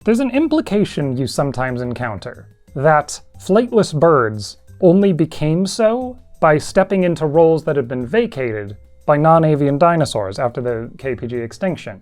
There's an implication you sometimes encounter that flightless birds only became so by stepping into roles that had been vacated by non-avian dinosaurs after the KPG extinction.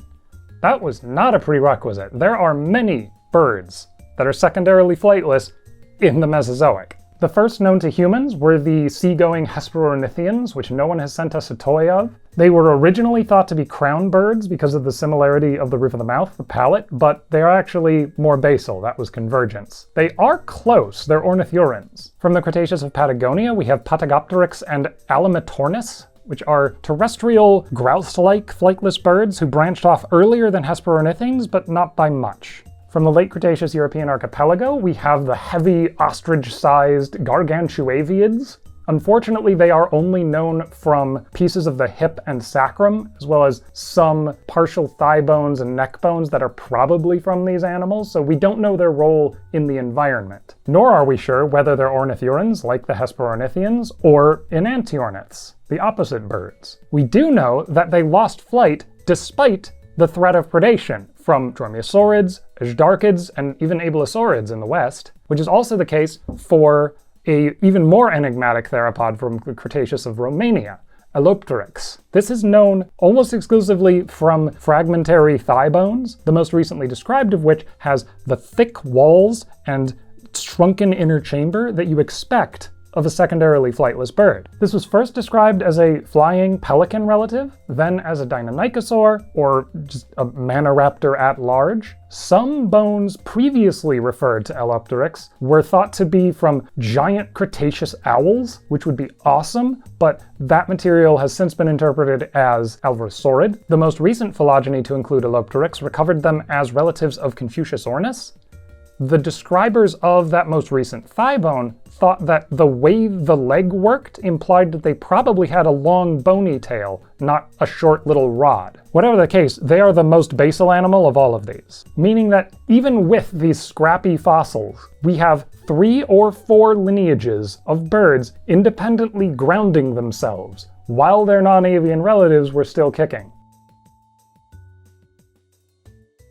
That was not a prerequisite. There are many birds that are secondarily flightless in the Mesozoic. The first known to humans were the seagoing Hesperornithians, which no one has sent us a toy of. They were originally thought to be crown birds because of the similarity of the roof of the mouth, the palate, but they are actually more basal. That was convergence. They are close. They're ornithurans. From the Cretaceous of Patagonia, we have Patagopteryx and Alamitos, which are terrestrial grouse-like flightless birds who branched off earlier than Hesperornithians, but not by much. From the Late Cretaceous European archipelago, we have the heavy ostrich-sized Gargantuaviids. Unfortunately, they are only known from pieces of the hip and sacrum, as well as some partial thigh bones and neck bones that are probably from these animals, so we don't know their role in the environment. Nor are we sure whether they're ornithurans, like the Hesperornithians, or enantiorniths, the opposite birds. We do know that they lost flight despite the threat of predation from dromaeosaurids, azhdarchids, and even abelisaurids in the west, which is also the case for a even more enigmatic theropod from the Cretaceous of Romania, Alopteryx. This is known almost exclusively from fragmentary thigh bones, the most recently described of which has the thick walls and shrunken inner chamber that you expect of a secondarily flightless bird. This was first described as a flying pelican relative, then as a Deinonychosaur, or just a Maniraptor at large. Some bones previously referred to Alopteryx were thought to be from giant Cretaceous owls, which would be awesome, but that material has since been interpreted as Alvarosaurid. The most recent phylogeny to include Alopteryx recovered them as relatives of Confucius ornis. The describers of that most recent thigh bone thought that the way the leg worked implied that they probably had a long bony tail, not a short little rod. Whatever the case, they are the most basal animal of all of these, meaning that even with these scrappy fossils, we have 3 or 4 lineages of birds independently grounding themselves while their non-avian relatives were still kicking.